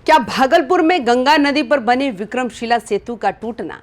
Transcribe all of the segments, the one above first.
क्या भागलपुर में गंगा नदी पर बने विक्रमशिला सेतु का टूटना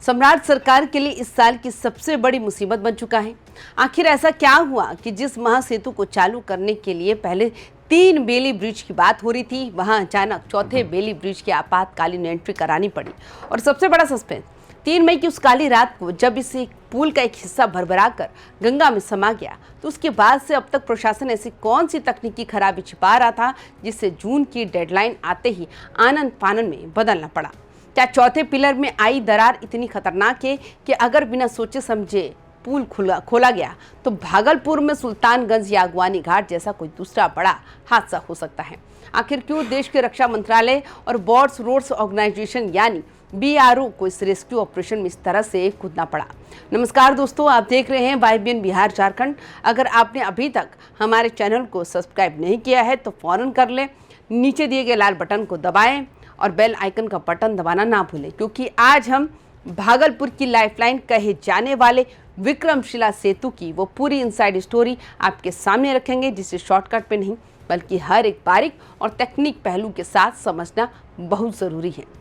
सम्राट सरकार के लिए इस साल की सबसे बड़ी मुसीबत बन चुका है? आखिर ऐसा क्या हुआ कि जिस महासेतु को चालू करने के लिए पहले 3 बेली ब्रिज की बात हो रही थी, वहां अचानक चौथे बेली ब्रिज की आपातकालीन एंट्री करानी पड़ी। और सबसे बड़ा सस्पेंस 3 मई की उस काली रात को जब इस पुल का एक हिस्सा भरभरा कर गंगा में समा गया, तो उसके बाद से अब तक प्रशासन ऐसी कौन सी तकनीकी खराबी छिपा रहा था जिससे जून की डेडलाइन आते ही आनन फानन में बदलना पड़ा? क्या चौथे पिलर में आई दरार इतनी खतरनाक है कि अगर बिना सोचे समझे पुल खोला गया तो भागलपुर में सुल्तानगंज या अगवानी घाट जैसा कोई दूसरा बड़ा हादसा हो सकता है? आखिर क्यों देश के रक्षा मंत्रालय और बॉर्डर्स रोड्स ऑर्गेनाइजेशन यानी BRO को इस रेस्क्यू ऑपरेशन में इस तरह से कूदना पड़ा? नमस्कार दोस्तों, आप देख रहे हैं YBN बिहार झारखंड। अगर आपने अभी तक हमारे चैनल को सब्सक्राइब नहीं किया है तो फौरन कर लें, नीचे दिए गए लाल बटन को दबाएं और बेल आइकन का बटन दबाना ना भूलें, क्योंकि आज हम भागलपुर की लाइफलाइन कहे जाने वाले विक्रमशिला सेतु की वो पूरी इनसाइड स्टोरी आपके सामने रखेंगे, जिसे शॉर्टकट पे नहीं बल्कि हर एक बारीक और टेक्निक पहलू के साथ समझना बहुत ज़रूरी है।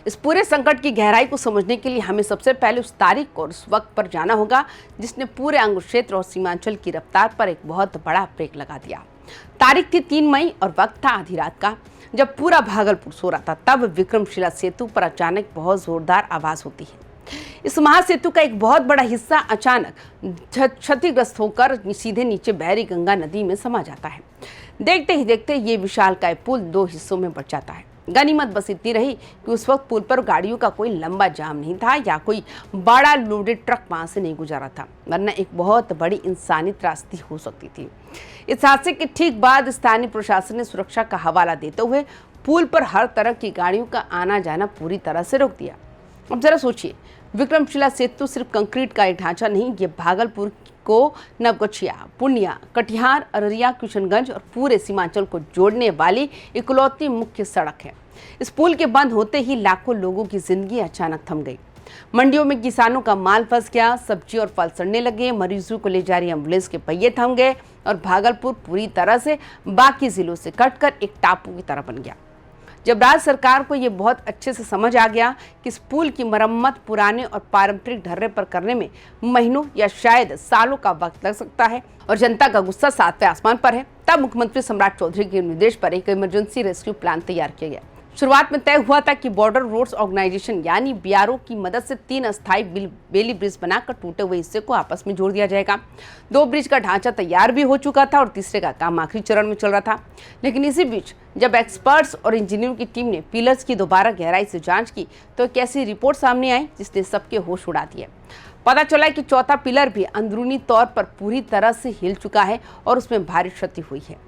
इस पूरे संकट की गहराई को समझने के लिए हमें सबसे पहले उस तारीख और उस वक्त पर जाना होगा जिसने पूरे अंग क्षेत्र और सीमांचल की रफ्तार पर एक बहुत बड़ा ब्रेक लगा दिया। तारीख थी 3 मई और वक्त था आधी रात का। जब पूरा भागलपुर सो रहा था, तब विक्रमशिला सेतु पर अचानक बहुत जोरदार आवाज होती है। इस महासेतु का एक बहुत बड़ा हिस्सा अचानक क्षतिग्रस्त होकर सीधे नीचे बहरी गंगा नदी में समा जाता है। देखते ही देखते ये विशालकाय पुल 2 हिस्सों में बट जाता है। गनीमत बस इतनी रही कि उस वक्त पुल पर गाड़ियों का कोई लंबा जाम नहीं था या कोई बड़ा लोडेड ट्रक वहां से नहीं गुजरा था, वरना एक बहुत बड़ी इंसानी त्रासदी हो सकती थी। इस हादसे के ठीक बाद स्थानीय प्रशासन ने सुरक्षा का हवाला देते हुए पुल पर हर तरह की गाड़ियों का आना जाना पूरी तरह से रोक दिया। अब जरा सोचिए, विक्रमशिला सेतु सिर्फ कंक्रीट का एक ढांचा नहीं, ये भागलपुर को नवगछिया, पूर्णिया, कटिहार, अररिया, किशनगंज और पूरे सीमांचल को जोड़ने वाली इकलौती मुख्य सड़क है। इस पुल के बंद होते ही लाखों लोगों की जिंदगी अचानक थम गई। मंडियों में किसानों का माल फंस गया, सब्जी और फल सड़ने लगे, मरीजों को ले जा रही एम्बुलेंस के पहिए थम गए और भागलपुर पूरी तरह से बाकी जिलों से कटकर एक टापू की तरह बन गया। जब राज्य सरकार को ये बहुत अच्छे से समझ आ गया कि इस पुल की मरम्मत पुराने और पारंपरिक ढर्रे पर करने में महीनों या शायद सालों का वक्त लग सकता है और जनता का गुस्सा 7वें आसमान पर है, तब मुख्यमंत्री सम्राट चौधरी के निर्देश पर एक इमरजेंसी रेस्क्यू प्लान तैयार किया गया। शुरुआत में तय हुआ था कि बॉर्डर रोड्स ऑर्गेनाइजेशन यानी BRO की मदद से 3 अस्थायी बेली ब्रिज बनाकर टूटे हुए हिस्से को आपस में जोड़ दिया जाएगा। 2 ब्रिज का ढांचा तैयार भी हो चुका था और तीसरे का काम आखिरी चरण में चल रहा था। लेकिन इसी बीच जब एक्सपर्ट्स और इंजीनियरों की टीम ने पिलर्स की दोबारा गहराई से जांच की तो एक ऐसी रिपोर्ट सामने आई जिसने सबके होश उड़ा दिए। पता चला कि चौथा पिलर भी अंदरूनी तौर पर पूरी तरह से हिल चुका है और उसमें भारी क्षति हुई है।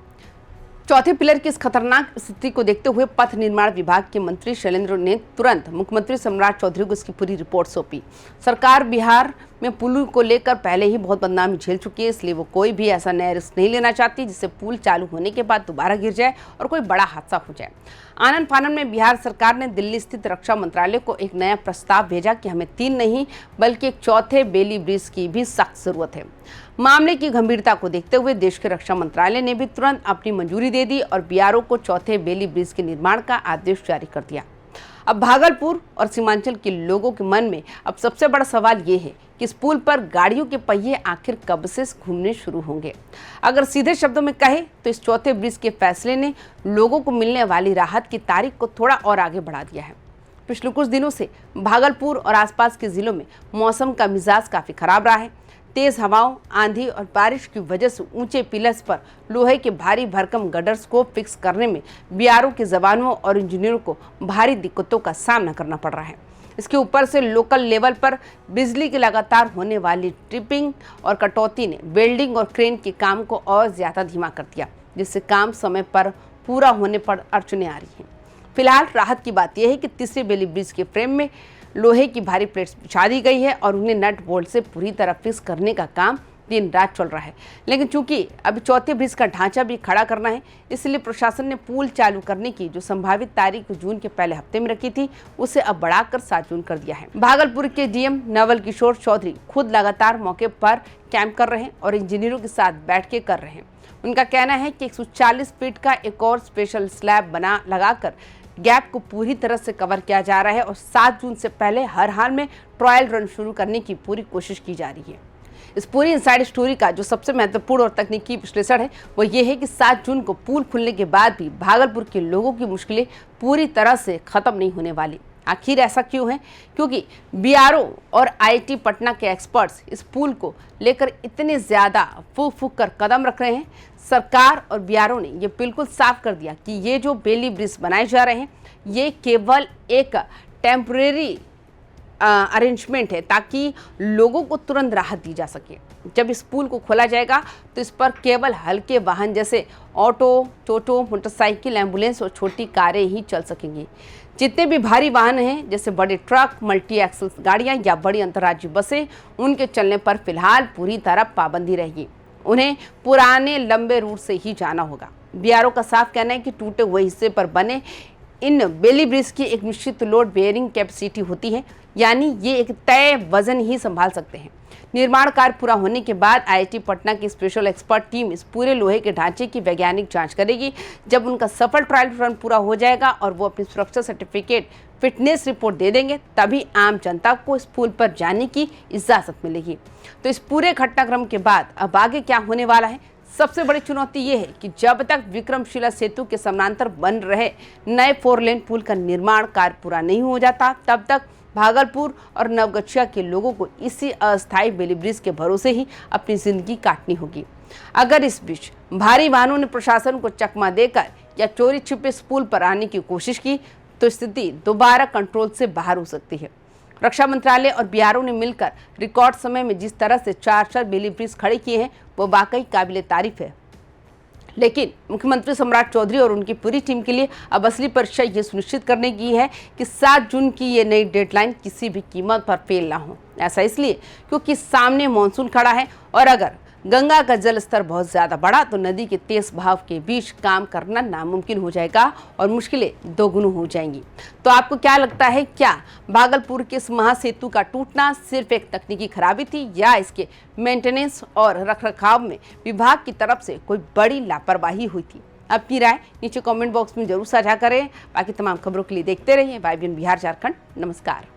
चौथे पिलर की इस खतरनाक स्थिति को देखते हुए पथ निर्माण विभाग के मंत्री शैलेंद्र ने तुरंत मुख्यमंत्री सम्राट चौधरी को इसकी पूरी रिपोर्ट सौंपी। सरकार बिहार में पुल को लेकर पहले ही बहुत बदनामी झेल चुकी है, इसलिए वो कोई भी ऐसा नया रिस्क नहीं लेना चाहती जिससे पुल चालू होने के बाद दोबारा गिर जाए और कोई बड़ा हादसा हो जाए। आनन फानन में बिहार सरकार ने दिल्ली स्थित रक्षा मंत्रालय को एक नया प्रस्ताव भेजा कि हमें 3 नहीं बल्कि एक चौथे बेली ब्रिज की भी सख्त जरूरत है। मामले की गंभीरता को देखते हुए देश के रक्षा मंत्रालय ने भी तुरंत अपनी मंजूरी दे दी और BRO को चौथे बेली ब्रिज के निर्माण का आदेश जारी कर दिया। अब भागलपुर और सीमांचल के लोगों के मन में अब सबसे बड़ा सवाल ये है कि इस पुल पर गाड़ियों के पहिए आखिर कब से घूमने शुरू होंगे? अगर सीधे शब्दों में कहे तो इस चौथे ब्रिज के फैसले ने लोगों को मिलने वाली राहत की तारीख को थोड़ा और आगे बढ़ा दिया है। पिछले कुछ दिनों से भागलपुर और आसपास के जिलों में मौसम का मिजाज काफी खराब रहा है। तेज हवाओं, आंधी और बारिश की वजह से ऊंचे पिलर्स पर लोहे के भारी भरकम गडर्स को फिक्स करने में BRO के जवानों और इंजीनियरों को भारी दिक्कतों का सामना करना पड़ रहा है। इसके ऊपर से लोकल लेवल पर बिजली की लगातार होने वाली ट्रिपिंग और कटौती ने वेल्डिंग और क्रेन के काम को और ज्यादा धीमा कर दिया, जिससे काम समय पर पूरा होने पर अड़चनें आ रही हैं। फिलहाल राहत की बात यह है कि तीसरे बेली ब्रिज के फ्रेम में लोहे की भारी प्लेट्स बिछा दी गई है और उन्हें नट बोल्ट से पूरी तरह फिक्स करने का काम दिन रात चल रहा है। लेकिन चूंकि अभी चौथे ब्रिज का ढांचा भी खड़ा करना है, इसलिए प्रशासन ने पुल चालू करने की जो संभावित तारीख जून के पहले हफ्ते में रखी थी उसे अब बढ़ाकर 7 जून कर दिया है। भागलपुर के DM नवल किशोर चौधरी खुद लगातार मौके पर कैंप कर रहे हैं और इंजीनियरों के साथ बैठ के कर रहे हैं। उनका कहना है कि 140 फीट का एक और स्पेशल स्लैब लगाकर गैप को पूरी तरह से कवर किया जा रहा है और 7 जून से पहले हर हाल में ट्रायल रन शुरू करने की पूरी कोशिश की जा रही है। इस पूरी इनसाइड स्टोरी का जो सबसे महत्वपूर्ण और तकनीकी विश्लेषण है वो ये है कि 7 जून को पुल खुलने के बाद भी भागलपुर के लोगों की मुश्किलें पूरी तरह से खत्म नहीं होने वाली। आखिर ऐसा क्यों है? क्योंकि बीआरओ और आईआईटी पटना के एक्सपर्ट्स इस पुल को लेकर इतने ज़्यादा फूक फूक कर कदम रख रहे हैं। सरकार और बीआरओ ने ये बिल्कुल साफ कर दिया कि ये जो बेली ब्रिज बनाए जा रहे हैं ये केवल एक टेम्परेरी अरेंजमेंट है ताकि लोगों को तुरंत राहत दी जा सके। जब इस पुल को खोला जाएगा तो इस पर केवल हल्के वाहन जैसे ऑटो, टोटो, मोटरसाइकिल, एम्बुलेंस और छोटी कारें ही चल सकेंगी। जितने भी भारी वाहन हैं जैसे बड़े ट्रक, मल्टी एक्सल गाड़ियां या बड़ी अंतर्राज्यीय बसें, उनके चलने पर फिलहाल पूरी तरह पाबंदी रहेगी। उन्हें पुराने लंबे रूट से ही जाना होगा। बीआरओ का साफ कहना है कि टूटे हुए हिस्से पर बने इन बेली ब्रिज की एक निश्चित लोड बेयरिंग कैपेसिटी होती है, यानी ये एक तय वजन ही संभाल सकते हैं। निर्माण कार्य पूरा होने के बाद आईआईटी पटना की स्पेशल एक्सपर्ट टीम इस पूरे लोहे के ढांचे की वैज्ञानिक जांच करेगी। जब उनका सफल ट्रायल रन पूरा हो जाएगा और वो अपनी सुरक्षा सर्टिफिकेट, फिटनेस रिपोर्ट दे देंगे, तभी आम जनता को इस पुल पर जाने की इजाज़त मिलेगी। तो इस पूरे घटनाक्रम के बाद अब आगे क्या होने वाला है? सबसे बड़ी चुनौती ये है कि जब तक विक्रमशिला सेतु के समानांतर बन रहे नए 4 लेन पुल का निर्माण कार्य पूरा नहीं हो जाता, तब तक भागलपुर और नवगछिया के लोगों को इसी अस्थायी बेली ब्रिज के भरोसे ही अपनी जिंदगी काटनी होगी। अगर इस बीच भारी वाहनों ने प्रशासन को चकमा देकर या चोरी छिपे इस पुल पर आने की कोशिश की तो स्थिति दोबारा कंट्रोल से बाहर हो सकती है। रक्षा मंत्रालय और बीआरओ ने मिलकर रिकॉर्ड समय में जिस तरह से 4 बेली ब्रिज खड़े किए हैं वो वाकई काबिले तारीफ है। लेकिन मुख्यमंत्री सम्राट चौधरी और उनकी पूरी टीम के लिए अब असली परीक्षा ये सुनिश्चित करने की है कि 7 जून की ये नई डेडलाइन किसी भी कीमत पर फेल ना हो। ऐसा इसलिए क्योंकि सामने मानसून खड़ा है और अगर गंगा का जल स्तर बहुत ज़्यादा बढ़ा तो नदी के तेज बहाव के बीच काम करना नामुमकिन हो जाएगा और मुश्किलें दोगुनी हो जाएंगी। तो आपको क्या लगता है, क्या भागलपुर के इस महासेतु का टूटना सिर्फ एक तकनीकी खराबी थी या इसके मेंटेनेंस और रखरखाव में विभाग की तरफ से कोई बड़ी लापरवाही हुई थी? अपनी राय नीचे कमेंट बॉक्स में जरूर साझा करें। बाकी तमाम खबरों के लिए देखते रहिए YBN बिहार झारखंड। नमस्कार।